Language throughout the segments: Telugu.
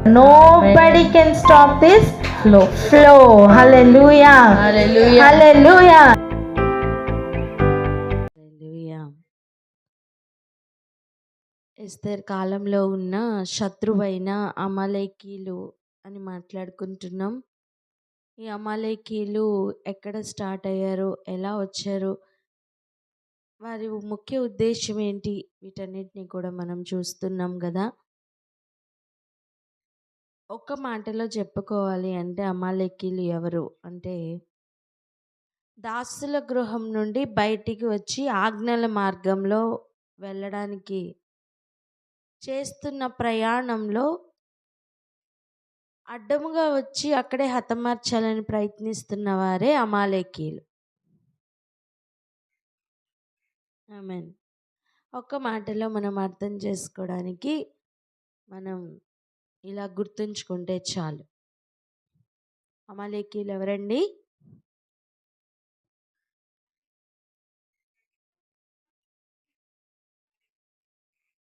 Nobody can stop this flow. Hallelujah. Hallelujah. Hallelujah. హల్లెలూయా. ఎస్తేర్ కాలంలో ఉన్న శత్రువైన అమాలేకీలు అని మాట్లాడుకుంటున్నాం. ఈ అమాలేకీలు ఎక్కడ స్టార్ట్ అయ్యారు, ఎలా వచ్చారు, వారి ముఖ్య ఉద్దేశం ఏంటి, వీటన్నిటిని కూడా మనం చూస్తున్నాం కదా. ఒక్క మాటలో చెప్పుకోవాలి అంటే అమాలేకీలు ఎవరు అంటే, దాసుల గృహం నుండి బయటికి వచ్చి ఆజ్ఞల మార్గంలో వెళ్ళడానికి చేస్తున్న ప్రయాణంలో అడ్డముగా వచ్చి అక్కడే హతమార్చాలని ప్రయత్నిస్తున్న వారే అమాలేకీలు. ఆమేన్. ఒక్క మాటలో మనం అర్థం చేసుకోవడానికి మనం ఇలా గుర్తుంచుకుంటే చాలు. అమాలేకీలు ఎవరండి?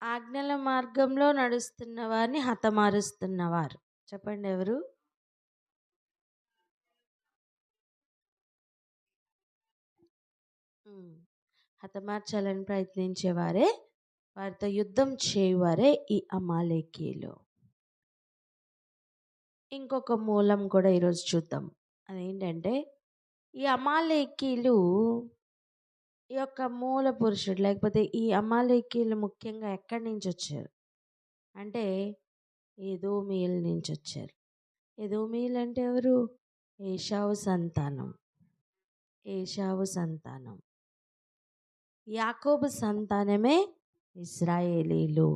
ఆజ్ఞల మార్గంలో నడుస్తున్న వారిని హతమారుస్తున్నవారు. చెప్పండి ఎవరు? హతమార్చాలని ప్రయత్నించేవారే, వారితో యుద్ధం చేయువారే ఈ అమాలేకీలు. ఇంకొక మూలం కూడా ఈరోజు చూద్దాం. అదేంటంటే, ఈ అమాలేకీలు ఈ యొక్క మూల పురుషుడు, లేకపోతే ఈ అమాలేకీలు ముఖ్యంగా ఎక్కడి నుంచి వచ్చారు అంటే, ఎదోమీయుల నుంచి వచ్చారు. ఎదోమీయులు అంటే ఎవరు? ఏశావు సంతానం. ఏశావు సంతానం. యాకోబు సంతానమే ఇశ్రాయేలీలు.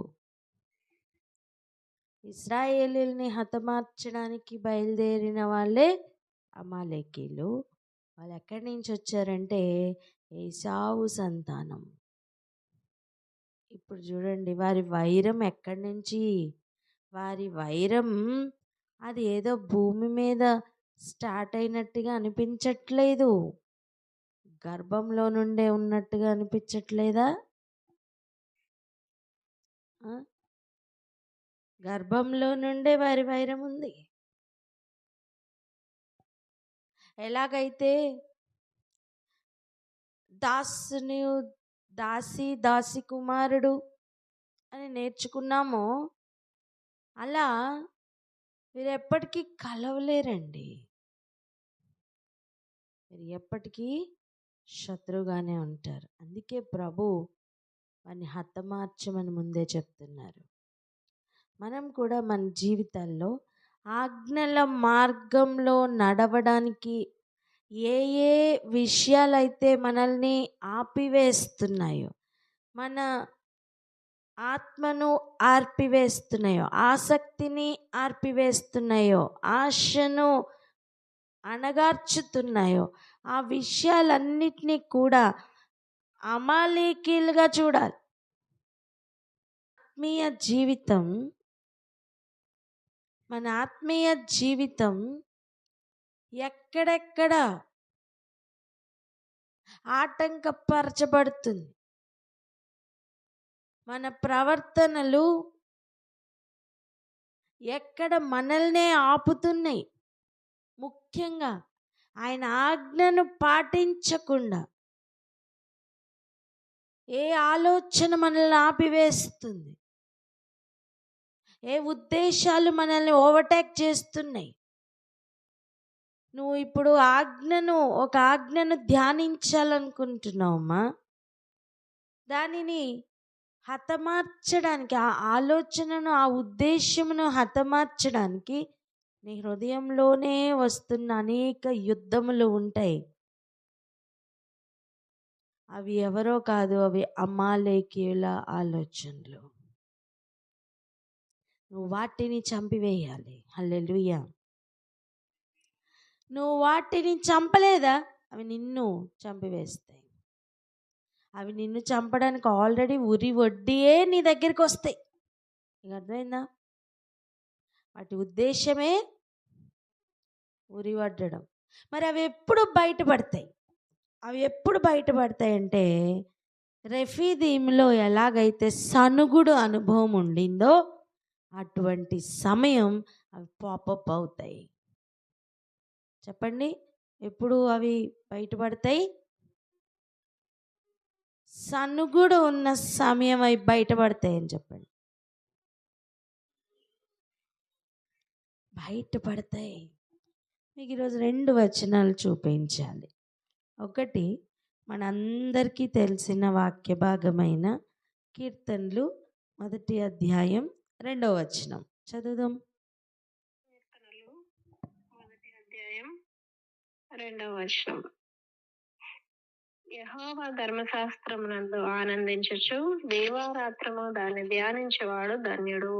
ఇశ్రాయేలీల్ని హతమార్చడానికి బయలుదేరిన వాళ్ళే అమాలేకీలు. వాళ్ళు ఎక్కడి నుంచి వచ్చారంటే ఏశావు సంతానం. ఇప్పుడు చూడండి, వారి వైరం ఎక్కడి నుంచి? వారి వైరం అది ఏదో భూమి మీద స్టార్ట్ అయినట్టుగా అనిపించట్లేదు, గర్భంలో నుండే ఉన్నట్టుగా అనిపించట్లేదా? గర్భంలో నుండే వారి వైరం ఉంది. ఎలాగైతే దాసి కుమారుడు అని నేర్చుకున్నామో, అలా మీరు ఎప్పటికీ కలవలేరండి. మీరు ఎప్పటికీ శత్రువుగానే ఉంటారు. అందుకే ప్రభు వారిని హతమార్చమని ముందే చెప్తున్నారు. మనం కూడా మన జీవితాల్లో ఆజ్ఞల మార్గంలో నడవడానికి ఏ ఏ విషయాలైతే మనల్ని ఆపివేస్తున్నాయో, మన ఆత్మను ఆర్పివేస్తున్నాయో, ఆసక్తిని ఆర్పివేస్తున్నాయో, ఆశను అణగార్చుతున్నాయో, ఆ విషయాలన్నిటినీ కూడా అమాలేకీలుగా చూడాలి. ఆత్మీయ జీవితం, మన ఆత్మీయ జీవితం ఎక్కడెక్కడ ఆటంకపరచబడుతుంది, మన ప్రవర్తనలు ఎక్కడ మనల్నే ఆపుతున్నాయి, ముఖ్యంగా ఆయన ఆజ్ఞను పాటించకుండా ఏ ఆలోచన మనల్ని ఆపివేస్తుంది, ఏ ఉద్దేశాలు మనల్ని ఓవర్టేక్ చేస్తున్నాయి. నువ్వు ఇప్పుడు ఒక ఆజ్ఞను ధ్యానించాలనుకుంటున్నావమ్మా, దానిని హతమార్చడానికి, ఆ ఆలోచనను, ఆ ఉద్దేశమును హతమార్చడానికి నీ హృదయంలోనే వస్తున్న అనేక యుద్ధములు ఉంటాయి. అవి ఎవరో కాదు, అవి అమాలేకీయుల ఆలోచనలు. నువ్వు వాటిని చంపివేయాలి. హల్లెలూయా. నువ్వు వాటిని చంపలేదా, అవి నిన్ను చంపివేస్తాయి. అవి నిన్ను చంపడానికి ఆల్రెడీ ఉరి వడ్డీయే నీ దగ్గరికి వస్తాయి. నీకు అర్థమైందా? వాటి ఉద్దేశమే ఉరి వడ్డడం. మరి అవి ఎప్పుడు బయటపడతాయి? అవి ఎప్పుడు బయటపడతాయంటే, రెఫీదీంలో ఎలాగైతే సనుగుడు అనుభవం ఉండిందో, అటువంటి సమయం అవి పాపప్ అవుతాయి. చెప్పండి, ఎప్పుడు అవి బయటపడతాయి? సనుగుడు ఉన్న సమయం అవి బయటపడతాయని చెప్పండి. బయటపడతాయి. మీకు ఈరోజు 2 వచనాలు చూపించాలి. ఒకటి, మనందరికీ తెలిసిన వాక్య భాగమైన కీర్తనలు 1వ అధ్యాయం 2వ వచనం చదువుదాం. కీర్తనలు 1వ అధ్యాయం 2వ వచనం. యెహోవా ధర్మశాస్త్రమునందు ఆనందించుచు దీవారాత్రము దాన్ని ధ్యానించేవాడు ధన్యుడు.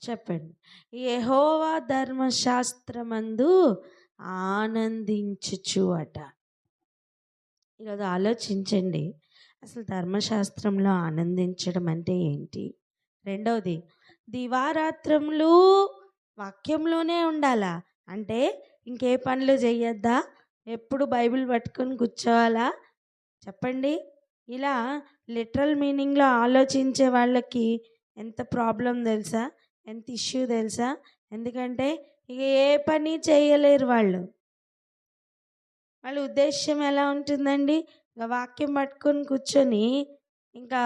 చెప్పండి, యెహోవా ధర్మశాస్త్రమందు ఆనందించుచు అట. ఈరోజు ఆలోచించండి, అసలు ధర్మశాస్త్రంలో ఆనందించడం అంటే ఏంటి? రెండవది, దివారాత్రములు వాక్యంలోనే ఉండాలా? అంటే ఇంకే పనులు చెయ్యొద్దా? ఎప్పుడు బైబిల్ పట్టుకొని కూర్చోవాలా? చెప్పండి. ఇలా లిటరల్ మీనింగ్లో ఆలోచించే వాళ్ళకి ఎంత ప్రాబ్లం తెలుసా, ఎంత ఇష్యూ తెలుసా? ఎందుకంటే ఇక ఏ పని చేయలేరు వాళ్ళు. వాళ్ళ ఉద్దేశం ఎలా ఉంటుందండి? ఇక వాక్యం పట్టుకొని కూర్చొని, ఇంకా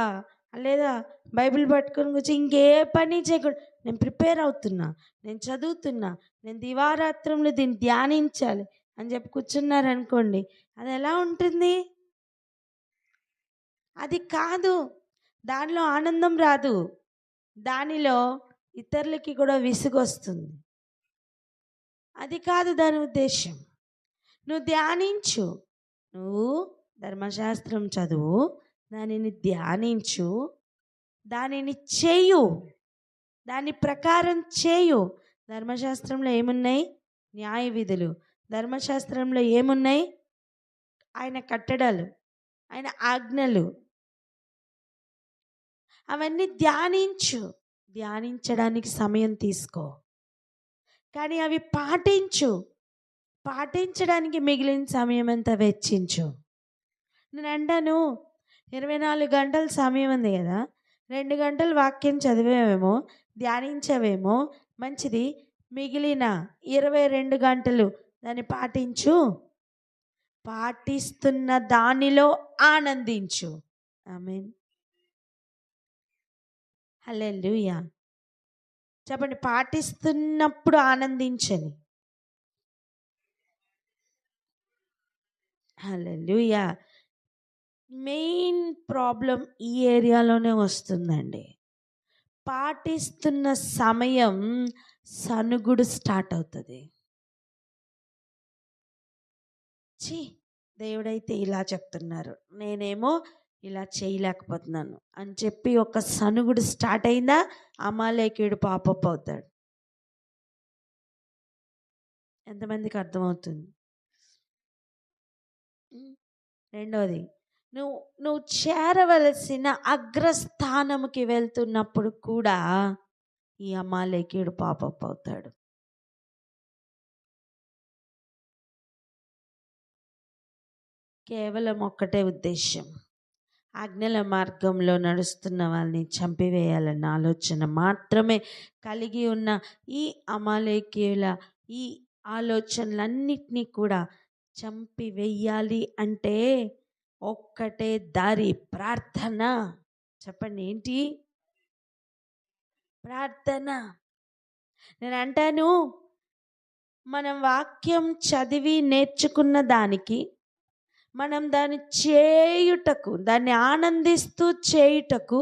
లేదా బైబిల్ పట్టుకొని కూర్చొని ఇంకే పని చేయకూడదు. నేను ప్రిపేర్ అవుతున్నా, నేను చదువుతున్నా, నేను దివారాత్రంలో దీన్ని ధ్యానించాలి అని చెప్పి కూర్చున్నారనుకోండి, అది ఎలా ఉంటుంది? అది కాదు, దానిలో ఆనందం రాదు, దానిలో ఇతరులకి కూడా విసుగొస్తుంది. అది కాదు దాని ఉద్దేశం. నువ్వు ధ్యానించు, నువ్వు ధర్మశాస్త్రం చదువు, దానిని ధ్యానించు, దానిని చేయు, దాని ప్రకారం చేయు. ధర్మశాస్త్రంలో ఏమున్నాయి? న్యాయ విధులు. ధర్మశాస్త్రంలో ఏమున్నాయి? ఆయన కట్టడలు, ఆయన ఆజ్ఞలు. అవన్నీ ధ్యానించు, ధ్యానించడానికి సమయం తీసుకో, కానీ అవి పాటించు, పాటించడానికి మిగిలిన సమయం అంతా వెచ్చించు. నేను అంటాను, 24 గంటల సమయం ఉంది కదా, 2 గంటలు వాక్యం చదివేవేమో, ధ్యానించవేమో, మంచిది. మిగిలిన 22 గంటలు దాన్ని పాటించు, పాటిస్తున్న దానిలో ఆనందించు. ఆమేన్, హల్లెలూయా. చెప్పండి, పాటిస్తున్నప్పుడు ఆనందించని. హల్లెలూయా. మెయిన్ ప్రాబ్లం ఈ ఏరియాలోనే వస్తుందండి. పాటిస్తున్న సమయం సనుగుడు స్టార్ట్ అవుతుంది. దేవుడైతే ఇలా చెప్తున్నారు, నేనేమో ఇలా చేయలేకపోతున్నాను అని చెప్పి ఒక సనుగుడు స్టార్ట్ అయిందా, అమాలేకీయుడు పాపప్ అవుతాడు. ఎంతమందికి అర్థమవుతుంది? రెండోది, నువ్వు చేరవలసిన అగ్రస్థానముకి వెళ్తున్నప్పుడు కూడా ఈ అమాలేకీయుడు పాపప్ అవుతాడు. కేవలం ఒక్కటే ఉద్దేశం, ఆజ్ఞల మార్గంలో నడుస్తున్న వాళ్ళని చంపివేయాలన్న ఆలోచన మాత్రమే కలిగి ఉన్న ఈ అమాలేకీయుల ఈ ఆలోచనలన్నిటినీ కూడా చంపివేయాలి అంటే ఒక్కటే దారి, ప్రార్థన. చెప్పండి, ఏంటి? ప్రార్థన. నేను అంటాను, మనం వాక్యం చదివి నేర్చుకున్న దానికి, మనం దాన్ని చేయుటకు, దాన్ని ఆనందిస్తూ చేయుటకు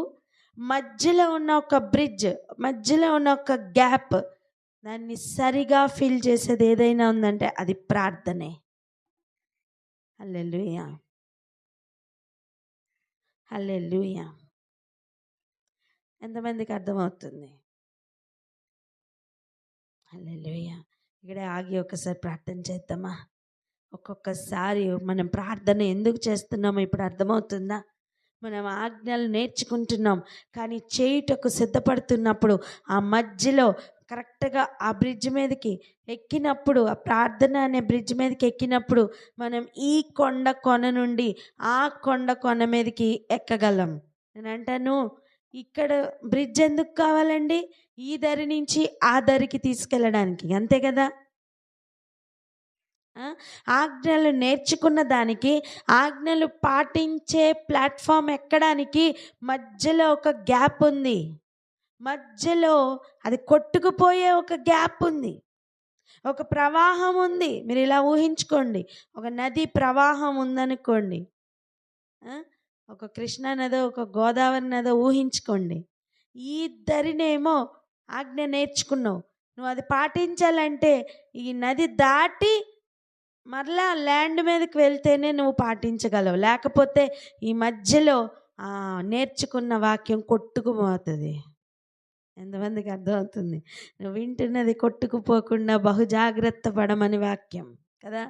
మధ్యలో ఉన్న ఒక బ్రిడ్జ్, మధ్యలో ఉన్న ఒక గ్యాప్, దాన్ని సరిగా ఫిల్ చేసేది ఏదైనా ఉందంటే అది ప్రార్థనే. హల్లెలూయా, హల్లెలూయా. ఎంతమందికి అర్థమవుతుంది? హల్లెలూయా. ఇక్కడే ఆగి ఒకసారి ప్రార్థన చేద్దామా? ఒక్కొక్కసారి మనం ప్రార్థన ఎందుకు చేస్తున్నామో ఇప్పుడు అర్థమవుతుందా? మనం ఆజ్ఞలు నేర్చుకుంటున్నాం, కానీ చేయుటకు సిద్ధపడుతున్నప్పుడు ఆ మధ్యలో కరెక్ట్గా ఆ బ్రిడ్జ్ మీదకి ఎక్కినప్పుడు, ఆ ప్రార్థన అనే బ్రిడ్జ్ మీదకి ఎక్కినప్పుడు మనం ఈ కొండ కొన నుండి ఆ కొండ కొన మీదకి ఎక్కగలం. నేను అంటాను, ఇక్కడ బ్రిడ్జ్ ఎందుకు కావాలండి? ఈ దరి నుంచి ఆ దరికి తీసుకెళ్ళడానికి, అంతే కదా. ఆజ్ఞలు నేర్చుకున్న దానికి, ఆజ్ఞలు పాటించే ప్లాట్ఫామ్ ఎక్కడానికి మధ్యలో ఒక గ్యాప్ ఉంది. మధ్యలో అది కొట్టుకుపోయే ఒక గ్యాప్ ఉంది, ఒక ప్రవాహం ఉంది. మీరు ఇలా ఊహించుకోండి, ఒక నది ప్రవాహం ఉందనుకోండి, ఒక కృష్ణా నదో ఒక గోదావరి నదో ఊహించుకోండి. ఈ దరినేమో ఆజ్ఞ నేర్చుకున్నావు, నువ్వు అది పాటించాలంటే ఈ నది దాటి మరలా ల్యాండ్ మీదకి వెళ్తేనే నువ్వు పాటించగలవు. లేకపోతే ఈ మధ్యలో నేర్చుకున్న వాక్యం కొట్టుకుపోతుంది. ఎంతమందికి అర్థమవుతుంది? నువ్వు వింటున్నది కొట్టుకుపోకుండా బహుజాగ్రత్త పడమని వాక్యం కదా.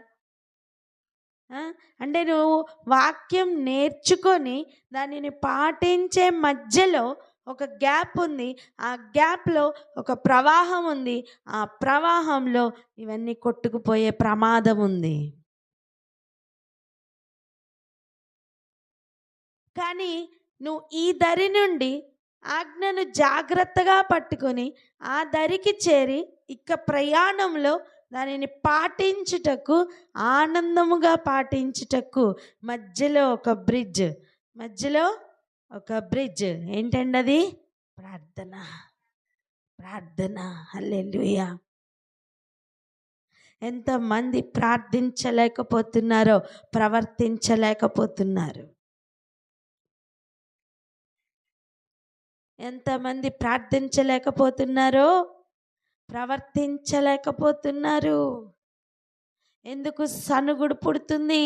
అంటే నువ్వు వాక్యం నేర్చుకొని దానిని పాటించే మధ్యలో ఒక గ్యాప్ ఉంది. ఆ గ్యాప్లో ఒక ప్రవాహం ఉంది. ఆ ప్రవాహంలో ఇవన్నీ కొట్టుకుపోయే ప్రమాదం ఉంది. కానీ నువ్వు ఈ దరి నుండి ఆజ్ఞను జాగ్రత్తగా పట్టుకొని ఆ దరికి చేరి ఇక ప్రయాణంలో దానిని పాటించుటకు, ఆనందముగా పాటించుటకు మధ్యలో ఒక బ్రిడ్జ్, మధ్యలో ఒక బ్రిడ్జ్ ఏంటండి? అది ప్రార్థన. ప్రార్థన. హల్లెలూయా. ఎంతమంది ప్రార్థించలేకపోతున్నారో, ప్రవర్తించలేకపోతున్నారు. ఎంతమంది ప్రార్థించలేకపోతున్నారో, ప్రవర్తించలేకపోతున్నారు. ఎందుకు? సనుగుడు పుడుతుంది,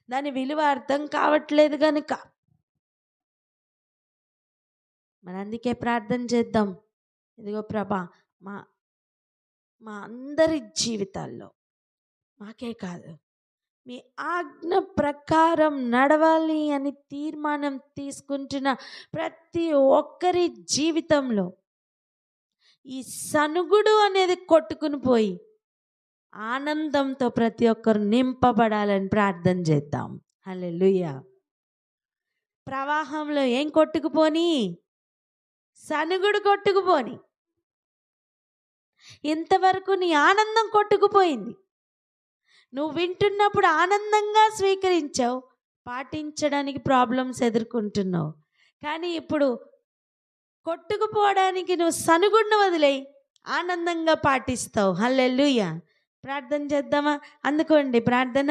దాని విలువ అర్థం కావట్లేదు కనుక. మరి అందుకే ప్రార్థన చేద్దాం. ఇదిగో ప్రభా, మా అందరి జీవితాల్లో, మాకే కాదు, మీ ఆజ్ఞ ప్రకారం నడవాలి అని తీర్మానం తీసుకుంటున్న ప్రతి ఒక్కరి జీవితంలో ఈ సనుగుడు అనేది కొట్టుకుని పోయి ఆనందంతో ప్రతి ఒక్కరు నింపబడాలని ప్రార్థన చేద్దాం. హల్లెలూయా. ప్రవాహంలో ఏం కొట్టుకుపోని? సనుగుడు కొట్టుకుపోని. ఇంతవరకు నీ ఆనందం కొట్టుకుపోయింది. నువ్వు వింటున్నప్పుడు ఆనందంగా స్వీకరించావు, పాటించడానికి ప్రాబ్లమ్స్ ఎదుర్కొంటున్నావు. కానీ ఇప్పుడు కొట్టుకుపోవడానికి నువ్వు సనుగుడిని వదిలేయి ఆనందంగా పాటిస్తావు. హల్లెలూయా. ప్రార్థన చేద్దామా? అందుకోండి ప్రార్థన.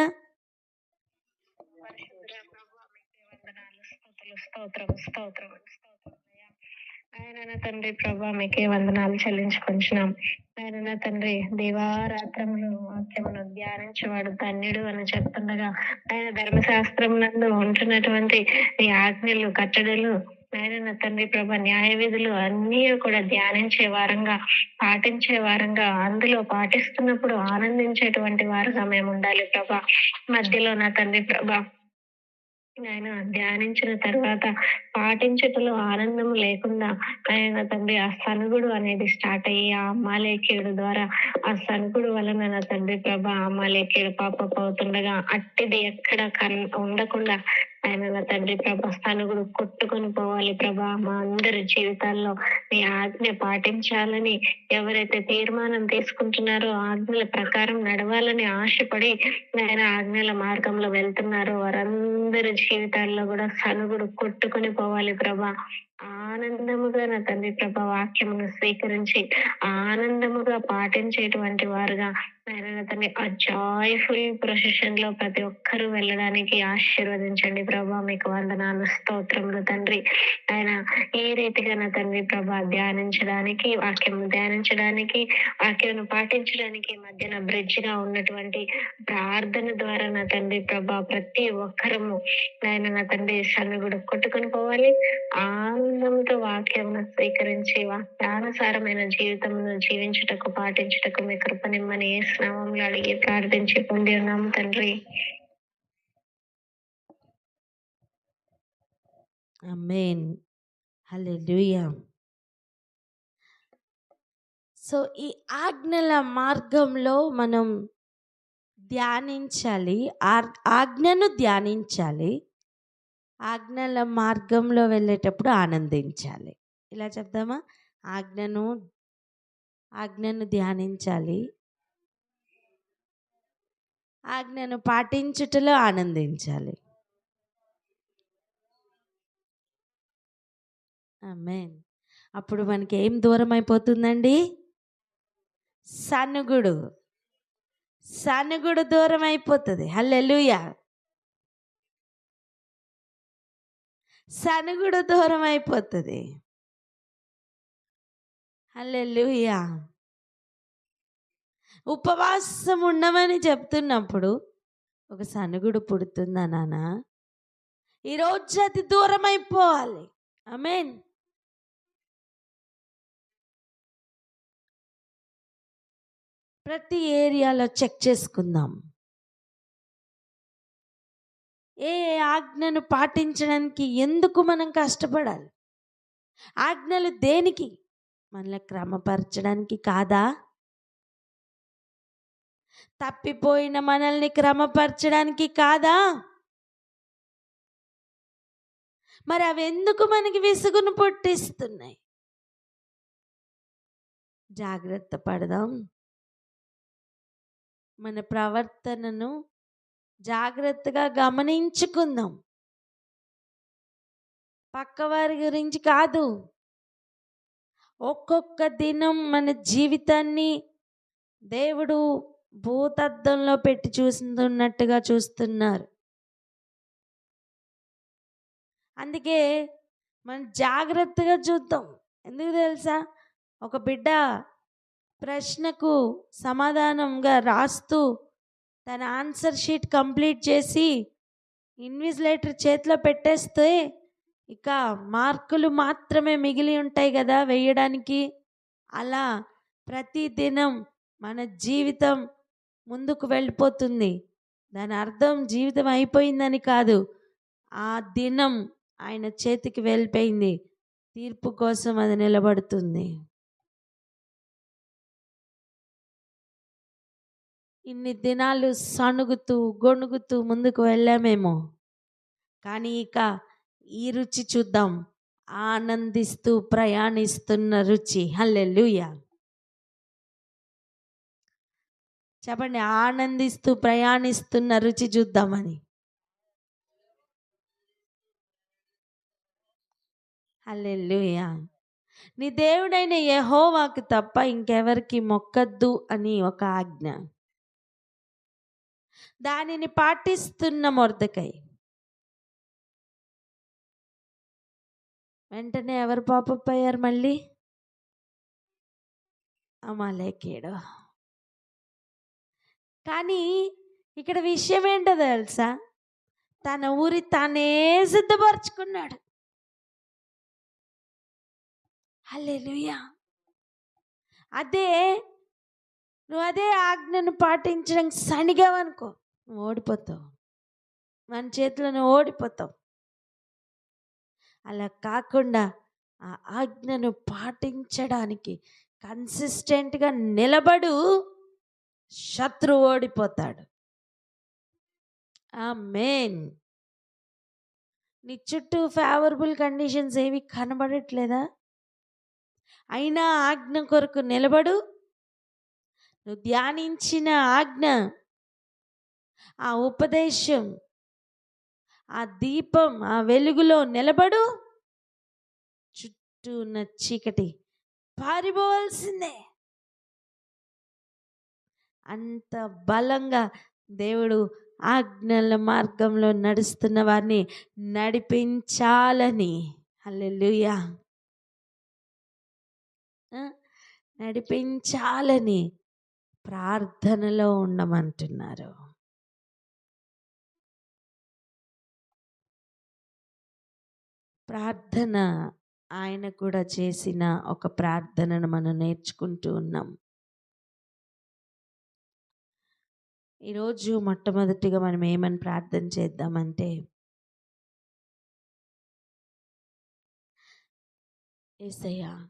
ఆయన తండ్రి ప్రభా, మీకే వందనాలు చెల్లించుకొంచున్నాం. ఆయన తండ్రి, దివారాత్రములు వాక్యమును ధ్యానించేవాడు ధన్యుడు అని చెప్తుండగా, ఆయన ధర్మశాస్త్రం నందు ఉంటున్నటువంటి ఈ ఆజ్ఞలు, కట్టడలు, ఆయన తండ్రి ప్రభా, న్యాయ విధులు అన్నీ కూడా ధ్యానించే వారంగా, పాటించే వారంగా, అందులో పాటిస్తున్నప్పుడు ఆనందించేటువంటి వారుగా మేము ఉండాలి ప్రభా. మధ్యలో నా తండ్రి ప్రభా, ఆయన ధ్యానించిన తర్వాత పాటించటలో ఆనందం లేకుండా ఆయన తండ్రి ఆ సనుగుడు అనేది స్టార్ట్ అయ్యి ఆ అమాలేకీయుడు ద్వారా ఆ సనుగుడు వలన నా తండ్రి ప్రభా అమాలేకీయుడు పాపపు అవుతుండగా అట్టిది ఎక్కడ ఉండకుండా ఆయన నా తండ్రి ప్రభా సనుగుడు కొట్టుకొని పోవాలి ప్రభా. మా అందరి జీవితాల్లో మీ ఆజ్ఞ పాటించాలని ఎవరైతే తీర్మానం తీసుకుంటున్నారో, ఆజ్ఞల ప్రకారం నడవాలని ఆశపడి ఆయన ఆజ్ఞల మార్గంలో వెళ్తున్నారో వారందరి జీవితాల్లో కూడా సనుగుడు కొట్టుకొని పోవాలి ప్రభా. ఆనందముగా నా తండ్రి ప్రభా వాక్యమును స్వీకరించి ఆనందముగా పాటించేటువంటి వారుగా ఆయన తండ్రి ఆ జాయ్ఫుల్ ప్రొసెషన్ లో ప్రతి ఒక్కరూ వెళ్ళడానికి ఆశీర్వదించండి ప్రభా. మీకు వందనాలు, స్తోత్రములు తండ్రి. ఆయన ఏ రీతిగా నా తండ్రి ప్రభా ధ్యానించడానికి, వాక్యము ధ్యానించడానికి, వాక్యమును పాటించడానికి మధ్యన బ్రిడ్జ్ గా ఉన్నటువంటి ప్రార్థన ద్వారా నా తండ్రి ప్రభా ప్రతి ఒక్కరము ఆయన నా తండ్రి సన్నుగుడు కొట్టుకొని పోవాలి. ఆనందంతో వాక్యమును స్వీకరించి వాక్యానుసారమైన జీవితమును జీవించుటకు, పాటించుటకు మీ కృపనిమ్మని యేసు నామములో అడిగి ప్రార్థించి పొంది ఉన్నాము తండ్రి. ఆమేన్. హల్లెలూయా. సో ఈ ఆజ్ఞల మార్గంలో మనం ధ్యానించాలి, ఆజ్ఞను ధ్యానించాలి. ఆజ్ఞల మార్గంలో వెళ్ళేటప్పుడు ఆనందించాలి. ఇలా చెప్దామా? ఆజ్ఞను ధ్యానించాలి, ఆజ్ఞను పాటించుటలో ఆనందించాలి. ఆమేన్. అప్పుడు మనకి ఏం దూరం అయిపోతుందండి? సనుగుడు దూరం అయిపోతుంది. హల్లెలూయా. సనుగుడు దూరం అయిపోతుంది. హల్లెలూయా. ఉపవాసం ఉండమని చెప్తున్నప్పుడు ఒక సనుగుడు పుడుతుందా నాన్న? ఈరోజు అది దూరం అయిపోవాలి. ఆమేన్. ప్రతి ఏరియాలో చెక్ చేసుకుందాం. ఏ ఆజ్ఞను పాటించడానికి ఎందుకు మనం కష్టపడాలి? ఆజ్ఞలు దేనికి? మనల్ని క్రమపరచడానికి కాదా? తప్పిపోయిన మనల్ని క్రమపరచడానికి కాదా? మరి అవి ఎందుకు మనకి విసుగును పుట్టిస్తున్నాయి? జాగ్రత్త పడదాం. మన ప్రవర్తనను జాగ్రత్తగా గమనించుకుందాం. పక్కవారి గురించి కాదు. ఒక్కొక్క దినం మన జీవితాన్ని దేవుడు భూతద్దంలో పెట్టి చూస్తున్నట్టుగా చూస్తున్నారు. అందుకే మనం జాగ్రత్తగా చూద్దాం. ఎందుకు తెలుసా? ఒక బిడ్డ ప్రశ్నకు సమాధానంగా రాస్తూ తన ఆన్సర్ షీట్ కంప్లీట్ చేసి ఇన్విజిలేటర్ చేతిలో పెట్టేస్తే ఇక మార్కులు మాత్రమే మిగిలి ఉంటాయి కదా వేయడానికి. అలా ప్రతి దినం మన జీవితం ముందుకు వెళ్ళిపోతుంది. దాని అర్థం జీవితం అయిపోయిందని కాదు, ఆ దినం ఆయన చేతికి వెళ్ళిపోయింది. తీర్పు కోసం అది నిలబడుతుంది. ఇన్ని దినాలు సణుగుతూ గొణుగుతూ ముందుకు వెళ్ళామేమో, కానీ ఇక ఈ రుచి చూద్దాం. ఆనందిస్తూ ప్రయాణిస్తున్న రుచి. హల్లెలూయా. చెప్పండి, ఆనందిస్తూ ప్రయాణిస్తున్న రుచి చూద్దామని. హల్లెలూయా. నీ దేవుడైన యెహోవాకు తప్ప ఇంకెవరికి మొక్కద్దు అని ఒక ఆజ్ఞ. దానిని పాటిస్తున్న మొర్దెకై వెంటనే ఎవరు పాపప్ అయ్యారు? మళ్ళీ అమాలేకీయుడు. కానీ ఇక్కడ విషయం ఏంటో తెలుసా? తన ఊరి తానే సిద్ధపరచుకున్నాడు. హల్లెలూయా. నువ్వు అదే ఆజ్ఞను పాటించడానికి సణిగావనుకో, నువ్వు ఓడిపోతావు. మన చేతిలో నువ్వు ఓడిపోతావు. అలా కాకుండా ఆ ఆజ్ఞను పాటించడానికి కన్సిస్టెంట్గా నిలబడు, శత్రువు ఓడిపోతాడు. ఆమేన్. నీ చుట్టూ ఫేవరబుల్ కండిషన్స్ ఏవి కనబడట్లేదా? అయినా ఆజ్ఞ కొరకు నిలబడు. నువ్వు ధ్యానించిన ఆజ్ఞ, ఆ ఉపదేశం, ఆ దీపం, ఆ వెలుగులో నిలబడు. చుట్టూ ఉన్న చీకటి పారిపోవాల్సిందే. అంత బలంగా దేవుడు ఆజ్ఞల మార్గంలో నడుస్తున్న వారిని నడిపించాలని. హల్లెలూయా. నడిపించాలని ప్రార్థనలో ఉండమంటున్నారు. ప్రార్థన ఆయన కూడా చేసిన ఒక ప్రార్థనను మనం నేర్చుకుంటూ ఉన్నాం. ఈరోజు మొట్టమొదటిగా మనం ఏమని ప్రార్థన చేద్దామంటే, యేసయ్యా,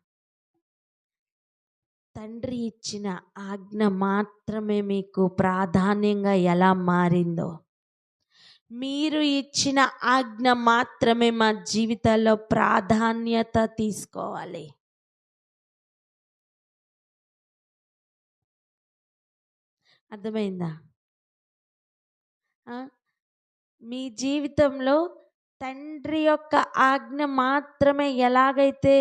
తండ్రి ఇచ్చిన ఆజ్ఞ మాత్రమే మీకు ప్రాధాన్యంగా ఎలా మారిందో, మీరు ఇచ్చిన ఆజ్ఞ మాత్రమే మా జీవితాల్లో ప్రాధాన్యత తీసుకోవాలి. అర్థమైందా? మీ జీవితంలో తండ్రి యొక్క ఆజ్ఞ మాత్రమే ఎలాగైతే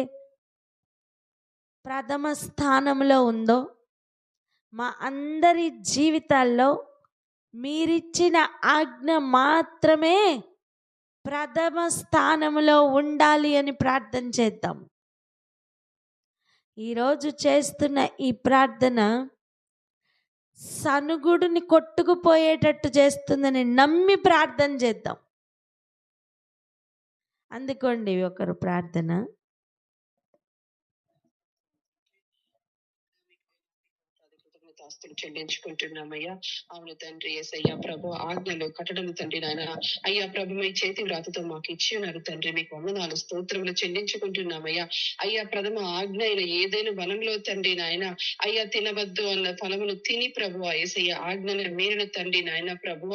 ప్రథమ స్థానంలో ఉందో, మా అందరి జీవితాల్లో మీరిచ్చిన ఆజ్ఞ మాత్రమే ప్రథమ స్థానంలో ఉండాలి అని ప్రార్థన చేద్దాం. ఈరోజు చేస్తున్న ఈ ప్రార్థన సనుగుడిని కొట్టుకుపోయేటట్టు చేస్తుందని నమ్మి ప్రార్థన చేద్దాం. అందుకోండి ఒకరు ప్రార్థన. చెల్లించుకుంటున్నామయ్యా. అవును తండ్రి, యేసయ్యా ప్రభు, ఆజ్ఞలు కట్టడలు తండ్రి నాయన అయ్యా ప్రభు, మీ చేతి వ్రాతతో మాకు ఇచ్చి ఉన్నారు తండ్రి. మీకు వందనాలు, స్తోత్రములు చెల్లించుకుంటున్నామయ్యా. అయ్యా ప్రథమ ఆజ్ఞ అయిన ఏదైనా వనంలో తండ్రి నాయన అయ్యా తినవద్దు అన్న ఫలమును తిని ప్రభు యేసయ్య ఆజ్ఞను మీరిన తండ్రి నాయన ప్రభు,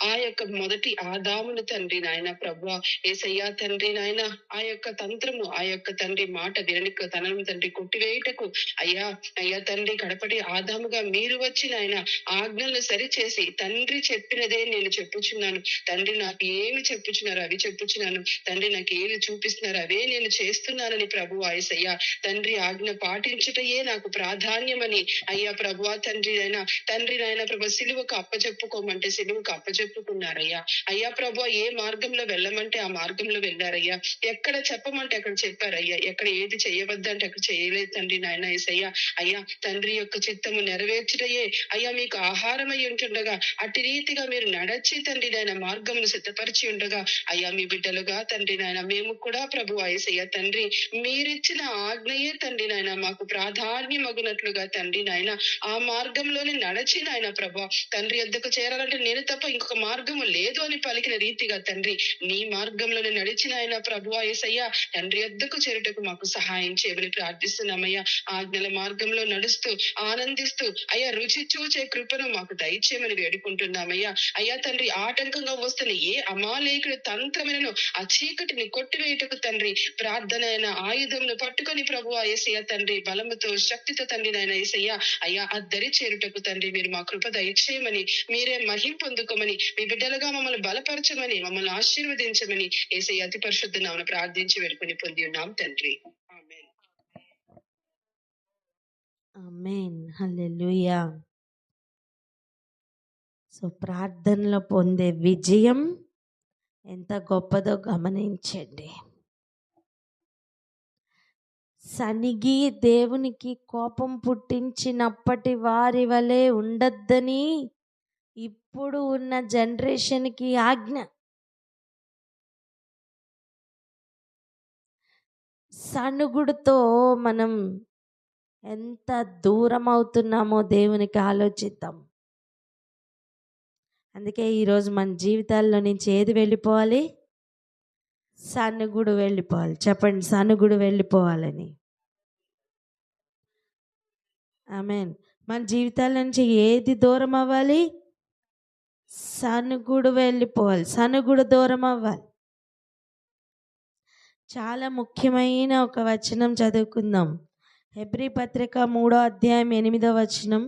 ఆ యొక్క మొదటి ఆదామును తండ్రి నాయన ప్రభు యేసయ్యా తండ్రి నాయన ఆ యొక్క తంత్రము, ఆ యొక్క తండ్రి మాట విననిక తనను తండ్రి కొట్టివేయటకు అయ్యా అయ్యా తండ్రి కడపటి ఆదాముగా మీరు వచ్చి నాయన ఆజ్ఞలను సరిచేసి తండ్రి చెప్పినదే నేను చెప్పుచున్నాను తండ్రి, నాకు ఏమి చెప్పుచున్నారు అవి చెప్పుచున్నాను తండ్రి, నాకు ఏమి చూపిస్తున్నారు అవే నేను చేస్తున్నానని ప్రభు యేసయ్యా తండ్రి ఆజ్ఞ పాటించుటయే నాకు ప్రాధాన్యమని అయ్యా ప్రభు తండ్రి నాయన ప్రభు సిలువకు అప్పచెప్పుకోమంటే సిలువకు అప్పచెప్పుకున్నారయ్యా. అయ్యా ప్రభు ఏ మార్గంలో వెళ్ళమంటే ఆ మార్గంలో వెళ్ళారయ్యా. ఎక్కడ చెప్పమంటే అక్కడ చెప్పారయ్యా. ఎక్కడ ఏది చేయవద్దంటే అక్కడ చేయలేదు తండ్రి నాయన యేసయ్యా. అయ్యా తండ్రి యొక్క చిత్తము నెరవేర్చుటయే అయ్యా మీకు ఆహారమై ఉంటుండగా అట్టి రీతిగా మీరు నడచి తండ్రి నాయన మార్గమును సిద్ధపరిచి ఉండగా అయ్యా మీ బిడ్డలుగా తండ్రి నాయన మేము కూడా ప్రభు యేసయ్య తండ్రి మీరిచ్చిన ఆజ్ఞయే తండ్రి నాయన మాకు ప్రాధాన్యమగునట్లుగా తండ్రి నాయన ఆ మార్గంలోనే నడచి నాయన ప్రభు తండ్రి యొద్దకు చేరాలంటే నేను తప్ప ఇంకొక మార్గము లేదు అని పలికిన రీతిగా తండ్రి నీ మార్గంలోనే నడిచిన ఆయన ప్రభు యేసయ్య తండ్రి యొద్దకు చేరుటకు మాకు సహాయం చేయమని ప్రార్థిస్తున్నామయ్యా. ఆజ్ఞల మార్గంలో నడుస్తూ ఆనందిస్తూ అయ్యా రుచి చూచే కృపను మాకు దయచేయమని వేడుకుంటున్నామయ్యా. అయ్యా తండ్రి ఆటంకంగా వస్తున్న ఏ అమాలేకుడి తంత్రములను ఆ చీకటిని కొట్టివేయటకు తండ్రి ప్రార్థన అయిన ఆయుధమును పట్టుకొని ప్రభు యేసయ్య తండ్రి బలముతో శక్తితో తండ్రి నాయన యేసయ్య అయ్యా అద్దరి చేరుటకు తండ్రి మీరు మా కృప దయచేయమని, మీరే మహిం పొందుకోమని, మీ బిడ్డలుగా మమ్మల్ని బలపరచమని, మమ్మల్ని ఆశీర్వదించమని యేసయ్య అతి పరిశుద్ధ నామమున ప్రార్థించి వేడుకొని పొంది ఉన్నాం తండ్రి. ఆమేన్. ఆమేన్. హల్లెలూయా. సో ప్రార్థనలో పొందే విజయం ఎంత గొప్పదో గమనించండి. సనిగి దేవునికి కోపం పుట్టించినప్పటి వారి వలె ఉండొద్దని ఇప్పుడు ఉన్న జనరేషన్కి ఆజ్ఞ. సనుగుడుతో మనం ఎంత దూరం అవుతున్నామో దేవునికి ఆలోచిద్దాం. అందుకే ఈరోజు మన జీవితాల్లో నుంచి ఏది వెళ్ళిపోవాలి? సనుగుడు వెళ్ళిపోవాలి. చెప్పండి, సనుగుడు వెళ్ళిపోవాలని. ఆమేన్. మన జీవితాల నుంచి ఏది దూరం అవ్వాలి? సనుగుడు వెళ్ళిపోవాలి. సనుగుడు దూరం అవ్వాలి. చాలా ముఖ్యమైన ఒక వచనం చదువుకుందాం. హెబ్రీ పత్రిక 3వ అధ్యాయం 8వ వచనం.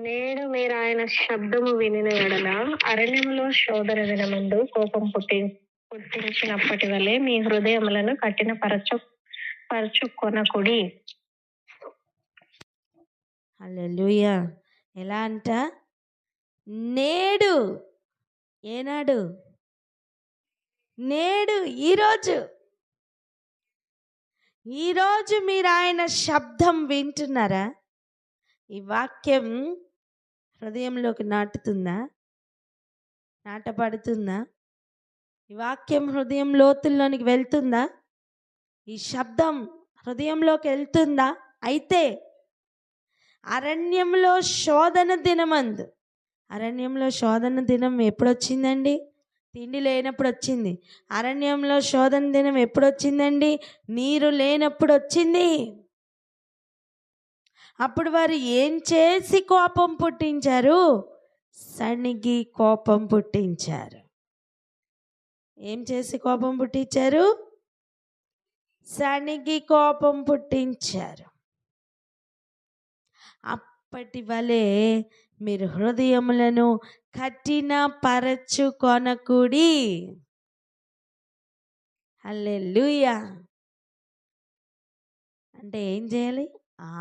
నేడు మీరు ఆయన శబ్దము వినిన ఎడల అరణ్యములో శోధన దినమందు కోపం పుట్టించినప్పటి వలె మీ హృదయములను పరచుకొనకుడి. హల్లెలూయా. ఎలా అంట? నేడు. ఏనాడు? నేడు, ఈరోజు మీరు ఆయన శబ్దం వింటున్నారా? ఈ వాక్యం హృదయంలోకి నాటుతుందా? నాటపడుతుందా? ఈ వాక్యం హృదయం లోతుల్లోనికి వెళ్తుందా? ఈ శబ్దం హృదయంలోకి వెళ్తుందా? అయితే అరణ్యంలో శోధన దినమందు, అరణ్యంలో శోధన దినం ఎప్పుడొచ్చిందండి? తిండి లేనప్పుడు వచ్చింది. అరణ్యంలో శోధన దినం ఎప్పుడు వచ్చిందండి? నీరు లేనప్పుడు వచ్చింది. అప్పుడు వారు ఏం చేసి కోపం పుట్టించారు? సణిగి కోపం పుట్టించారు. ఏం చేసి కోపం పుట్టించారు? సణిగి కోపం పుట్టించారు. అప్పటి వలె మీరు హృదయములను కఠిన పరచుకొనకుడి. హల్లెలూయా. అంటే ఏం చేయాలి?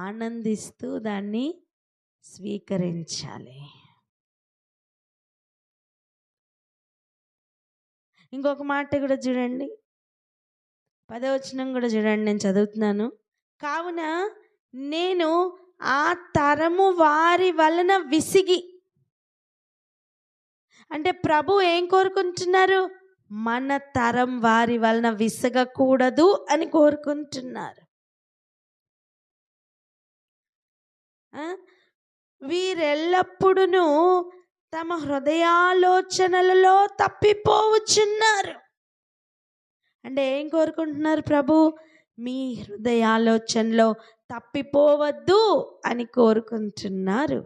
ఆనందిస్తూ దాన్ని స్వీకరించాలి. ఇంకొక మాట కూడా చూడండి, 10వ వచనం కూడా చూడండి, నేను చదువుతున్నాను. కావున నేను ఆ తరము వారి వలన విసిగి, అంటే ప్రభు ఏం కోరుకుంటున్నారు? మన తరం వారి వలన విసగకూడదు అని కోరుకుంటున్నారు. వీరెల్లప్పుడూ తమ హృదయాలోచనలలో తప్పిపోవచ్చున్నారు. అంటే ఏం కోరుకుంటున్నారు ప్రభు? మీ హృదయాలోచనలో తప్పిపోవద్దు అని కోరుకుంటున్నారు.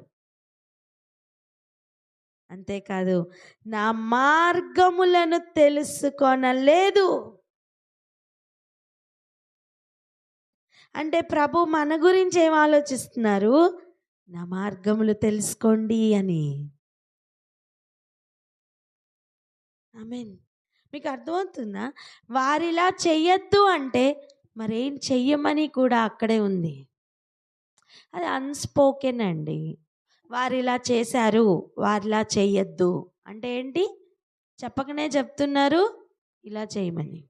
అంతేకాదు, నా మార్గములను తెలుసుకొనలేదు. అంటే ప్రభు మన గురించి ఏం ఆలోచిస్తున్నారు? నా మార్గములు తెలుసుకోండి అని. ఆమేన్. మీకు అర్థమవుతుందా? వారిలా చెయ్యొద్దు అంటే మరేం చెయ్యమని కూడా అక్కడే ఉంది. అది అన్స్పోకెన్ అండి. వారిలా చేశారు, వారిలా చెయ్యొద్దు అంటే ఏంటి? చెప్పకనే చెప్తున్నారు ఇలా చేయమని,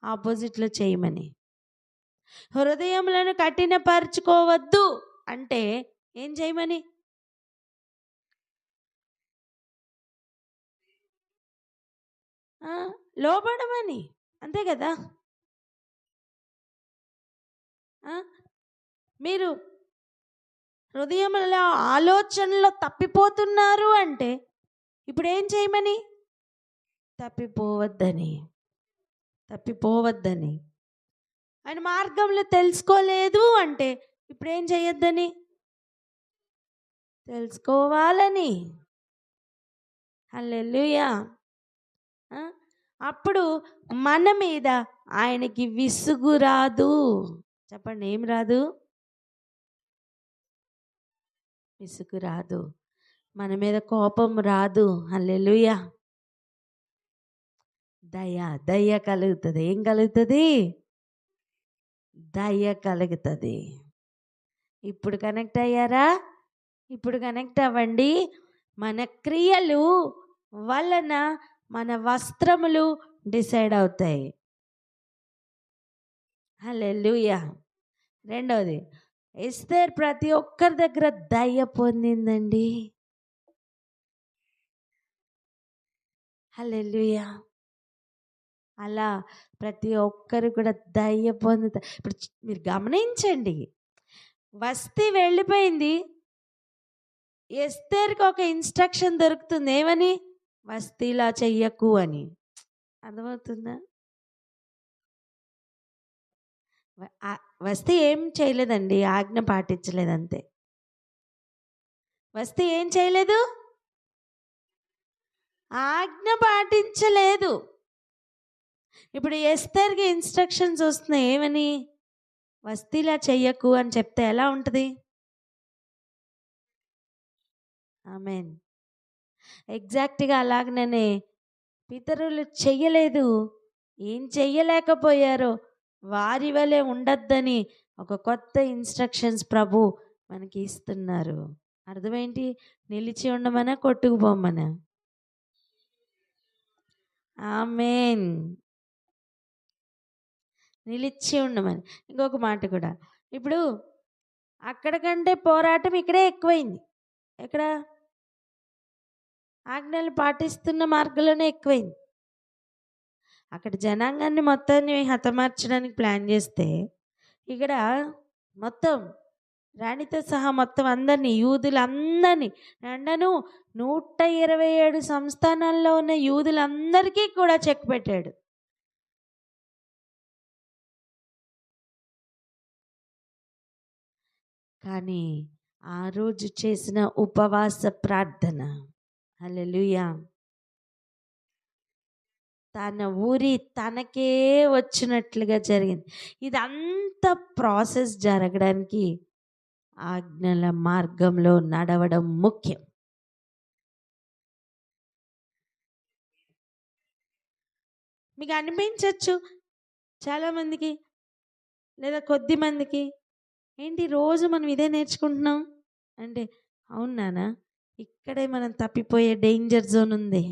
ఆపోజిట్లో చేయమని. హృదయములను కఠినపరుచుకోవద్దు అంటే ఏం చేయమని? లోబడమని. అంతే కదా? మీరు హృదయంలో ఆలోచనలో తప్పిపోతున్నారు అంటే ఇప్పుడు ఏం చేయమని? తప్పిపోవద్దని. ఆయన మార్గంలో తెలుసుకోలేదు అంటే ఇప్పుడు ఏం చేయొద్దని? తెలుసుకోవాలని. హల్లెలూయా. అప్పుడు మన మీద ఆయనకి విసుగు రాదు. చెప్పండి, ఏం రాదు? విసుగు రాదు. మన మీద కోపం రాదు. హల్లెలూయా. దయ కలుగుతుంది. ఏం కలుగుతుంది? దయ కలుగుతుంది. ఇప్పుడు కనెక్ట్ అయ్యారా? ఇప్పుడు కనెక్ట్ అవ్వండి. మన క్రియలు వలన మన వస్త్రములు డిసైడ్ అవుతాయి. హల్లెలూయా. రెండవది, ఎస్తేర్ ప్రతి ఒక్కరి దగ్గర దయ పొందిందండి. హల్లెలూయా. అలా ప్రతి ఒక్కరు కూడా దయ పొందుతారు. ఇప్పుడు మీరు గమనించండి, వస్తీ వెళ్ళిపోయింది, ఎస్తేర్కి ఒక ఇన్స్ట్రక్షన్ దొరుకుతుంది. ఏమని? వస్తీలా చెయ్యకు అని. అర్థమవుతుందా? వస్తీ ఏం చేయలేదండి, ఆజ్ఞ పాటించలేదు అంతే. వస్తీ ఏం చేయలేదు? ఆజ్ఞ పాటించలేదు. ఇప్పుడు ఎస్తేర్కి ఇన్స్ట్రక్షన్స్ వస్తున్నాయి. ఏమని? వస్తీలా చెయ్యకు అని చెప్తే ఎలా ఉంటుంది? ఆమేన్. ఎగ్జాక్ట్గా అలాగనే పితరులు చెయ్యలేదు, ఏం చెయ్యలేకపోయారో వారి వలె ఉండొద్దని ఒక కొత్త ఇన్స్ట్రక్షన్స్ ప్రభు మనకి ఇస్తున్నారు. అర్థమేంటి? నిలిచి ఉండమనా, కొట్టుకుపోమనా? ఆమేన్. నిలిచి ఉండమని. ఇంకొక మాట కూడా, ఇప్పుడు అక్కడికంటే పోరాటం ఇక్కడే ఎక్కువైంది. ఎక్కడ? ఆజ్ఞలు పాటిస్తున్న మార్గంలోనే ఎక్కువైంది. అక్కడ జనాంగాన్ని మొత్తాన్ని హతమార్చడానికి ప్లాన్ చేస్తే ఇక్కడ మొత్తం రాణితో సహా మొత్తం అందరినీ, యూదులందరినీ, అండను 127 సంస్థానాల్లో ఉన్న యూదులందరికీ కూడా చెక్ పెట్టాడు. కానీ ఆ రోజు చేసిన ఉపవాస ప్రార్థన, హల్లెలూయా, తన ఊరి తనకే వచ్చినట్లుగా జరిగింది. ఇదంతా ప్రాసెస్ జరగడానికి ఆజ్ఞల మార్గంలో నడవడం ముఖ్యం. మీకు అనిపించవచ్చు చాలామందికి, లేదా కొద్ది మందికి, ఏంటి రోజు మనం ఇదే నేర్చుకుంటున్నాం అంటే, అవునానా, ఇక్కడే మనం తప్పిపోయే డేంజర్ జోన్ ఉంది.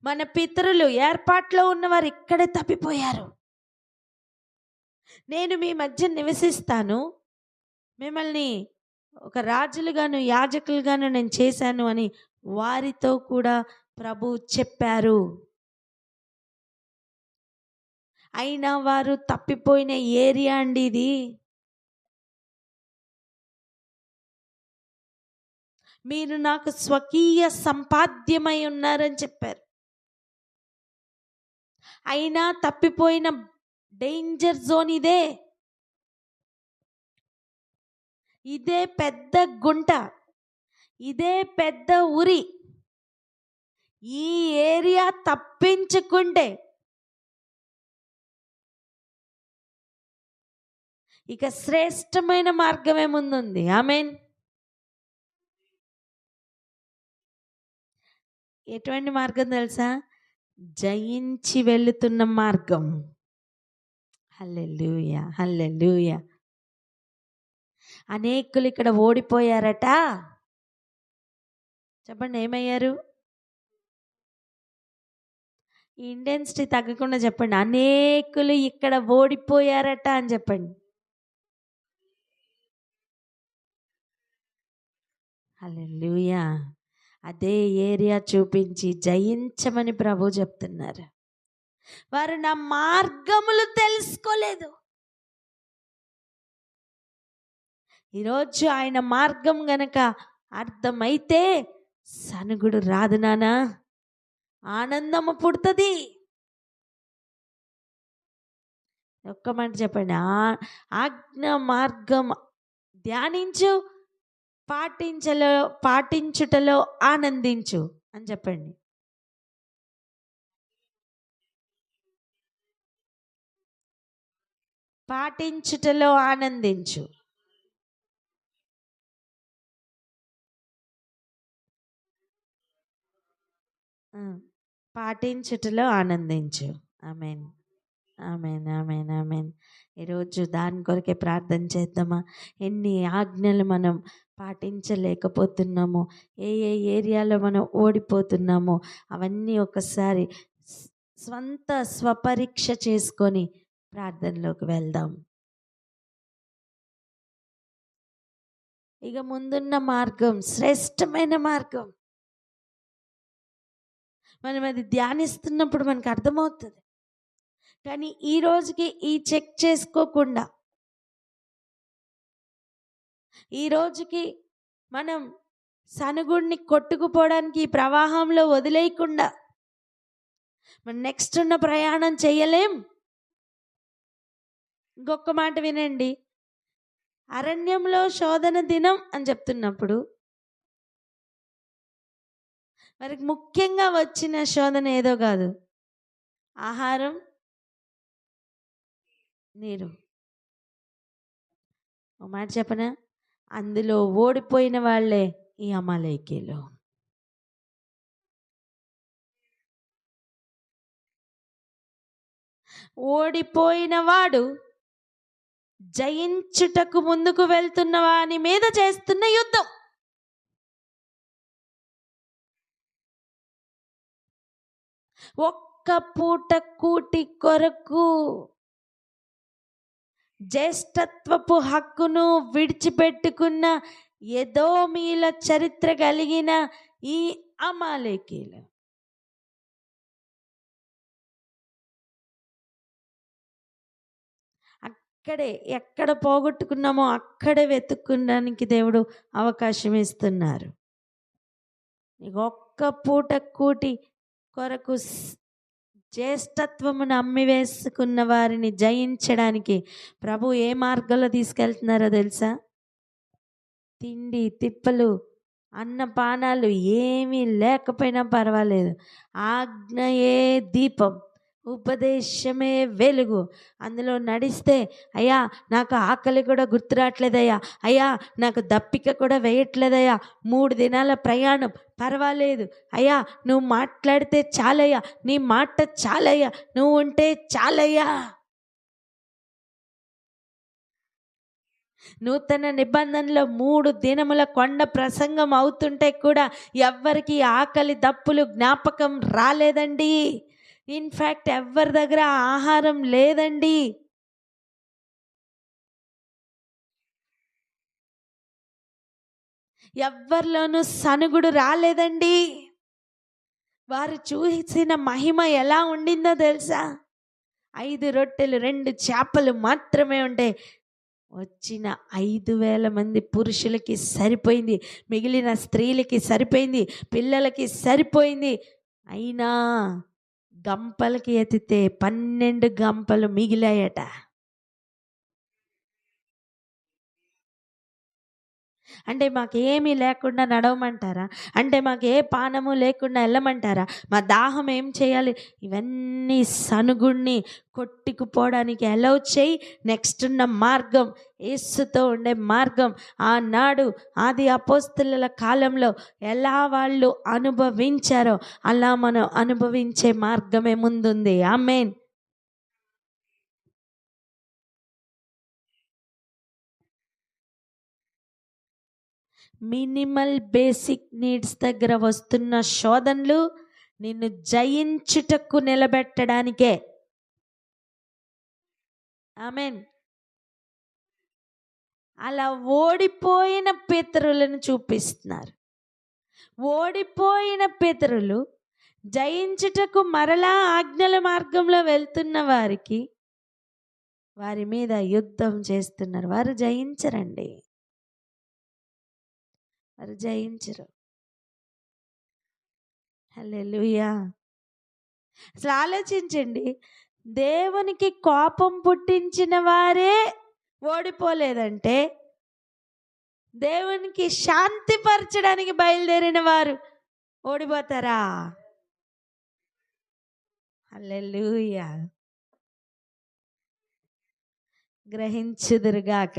మన పితరులు ఏర్పాట్లో ఉన్నవారు ఇక్కడే తప్పిపోయారు. నేను మీ మధ్య నివసిస్తాను, మిమ్మల్ని ఒక రాజులుగాను యాజకులుగాను నేను చేశాను అని వారితో కూడా ప్రభు చెప్పారు. అయినా వారు తప్పిపోయిన ఏరియా అండి ఇది. మీరు నాకు స్వకీయ సంపాద్యమై ఉన్నారని చెప్పారు. అయినా తప్పిపోయిన డేంజర్ జోన్ ఇదే. ఇదే పెద్ద గుంట, ఇదే పెద్ద ఉరి. ఈ ఏరియా తప్పించుకుంటే ఇక శ్రేష్టమైన మార్గమే ముందుంది. ఆమేన్. ఎటువంటి మార్గం తెలుసా? జయించి వెళుతున్న మార్గం. హల్లెలూయా, హల్లెలూయా. అనేకులు ఇక్కడ ఓడిపోయారట. చెప్పండి, ఏమయ్యారు? ఈ ఇంటెన్సిటీ తగ్గకుండా చెప్పండి. అనేకులు ఇక్కడ ఓడిపోయారట అని చెప్పండి. హల్లెలూయా. అదే ఏరియా చూపించి జయించమని ప్రభు చెప్తున్నారు. వారు నా మార్గములు తెలుసుకోలేదు. ఈరోజు ఆయన మార్గం గనక అర్థమైతే సనుగుడు రాదు నానా, ఆనందము పుడుతుంది. ఒక్క మాట చెప్పండి, ఆజ్ఞ మార్గం ధ్యానించు, పాటించుటలో ఆనందించు అని చెప్పండి. పాటించుటలో ఆనందించు. పాటించుటలో ఆనందించు. ఆమేన్, ఆమేన్, ఆమేన్, ఆమేన్. ఈరోజు దాని కొరకే ప్రార్థన చేద్దామా? ఎన్ని ఆజ్ఞలు మనం పాటించలేకపోతున్నామో, ఏ ఏ ఏరియాలో మనం ఓడిపోతున్నామో అవన్నీ ఒకసారి స్వపరీక్ష చేసుకొని ప్రార్థనలోకి వెళ్దాం. ఇక ముందున్న మార్గం శ్రేష్టమైన మార్గం. మనం అది ధ్యానిస్తున్నప్పుడు మనకు అర్థమవుతుంది. కానీ ఈ రోజుకి ఈ చెక్ చేసుకోకుండా, ఈ రోజుకి మనం సనుగుడిని కొట్టుకుపోవడానికి ఈ ప్రవాహంలో వదిలేయకుండా మనం నెక్స్ట్ ఉన్న ప్రయాణం చేయలేం. ఇంకొక మాట వినండి, అరణ్యంలో శోధన దినం అని చెప్తున్నప్పుడు వారికి ముఖ్యంగా వచ్చిన శోధన ఏదో కాదు, ఆహారం, నీరు. ఒక మాట చెప్పనా, అందులో ఓడిపోయిన వాళ్ళే ఈ అమాలేకీలు. ఓడిపోయిన వాడు జయించుటకు ముందుకు వెళ్తున్న వాని మీద చేస్తున్న యుద్ధం. ఒక్క పూట కూటి కొరకు జ్యేష్ఠత్వపు హక్కును విడిచిపెట్టుకున్న ఎదోమీల చరిత్ర కలిగిన ఈ అమాలేకీలు ఎక్కడ పోగొట్టుకున్నామో అక్కడే వెతుక్కోడానికి దేవుడు అవకాశం ఇస్తున్నారు. నీకు ఒక్క పూట కూటి కొరకు జ్యేష్ఠత్వమును అమ్మివేసుకున్న వారిని జయించడానికి ప్రభు ఏ మార్గంలో తీసుకెళ్తున్నారో తెలుసా? తిండి తిప్పలు అన్నపానాలు ఏమీ లేకపోయినా పర్వాలేదు, ఆజ్ఞయే దీపం, ఉపదేశమే వెలుగు. అందులో నడిస్తే అయ్యా నాకు ఆకలి కూడా గుర్తురావట్లేదయ్యా, అయ్యా నాకు దప్పిక కూడా వేయట్లేదయ్యా, 3 దినాల ప్రయాణం పర్వాలేదు అయ్యా, నువ్వు మాట్లాడితే చాలయ్యా, నీ మాట చాలయ్యా, నువ్వు ఉంటే చాలయ్యా. నూతన నిబంధనలో 3 దినముల కొండ ప్రసంగం అవుతుంటే కూడా ఎవ్వరికి ఆకలి దప్పులు జ్ఞాపకం రాలేదండి. ఇన్ఫ్యాక్ట్ ఎవరి దగ్గర ఆహారం లేదండి. ఎవ్వరిలోనూ సనుగుడు రాలేదండి. వారు చూసిన మహిమ ఎలా ఉండిందో తెలుసా? 5 రొట్టెలు 2 చేపలు మాత్రమే ఉంటే వచ్చిన 5,000 మంది పురుషులకి సరిపోయింది, మిగిలిన స్త్రీలకి సరిపోయింది, పిల్లలకి సరిపోయింది. అయినా గంపలకి ఎత్తితే 12 గంపలు మిగిలాయట. అంటే మాకేమీ లేకుండా నడవమంటారా? అంటే మాకు ఏ పానము లేకుండా వెళ్ళమంటారా? మా దాహం ఏం చేయాలి? ఇవన్నీ సనుగుణ్ణి కొట్టుకుపోవడానికి అలౌ చేయి. నెక్స్ట్ ఉన్న మార్గం యేసుతో ఉండే మార్గం. ఆనాడు ఆది అపోస్తలుల కాలంలో ఎలా వాళ్ళు అనుభవించారో అలా మనం అనుభవించే మార్గమే ముందుంది. ఆమేన్. మినిమల్ బేసిక్ నీడ్స్ దగ్గర వస్తున్న శోధనలు నిన్ను జయించుటకు నిలబెట్టడానికే. ఆమేన్. అలా ఓడిపోయిన పితరులను చూపిస్తున్నారు. ఓడిపోయిన పితరులు జయించుటకు మరలా ఆజ్ఞల మార్గంలో వెళ్తున్న వారికి వారి మీద యుద్ధం చేస్తున్నారు. వారు జయించరండి, వారు జయించరు. హల్లెలూయా. అసలు ఆలోచించండి, దేవునికి కోపం పుట్టించిన వారే ఓడిపోలేదంటే దేవునికి శాంతిపరచడానికి బయలుదేరిన వారు ఓడిపోతారా? హల్లెలూయా. గ్రహించుదురుగాక.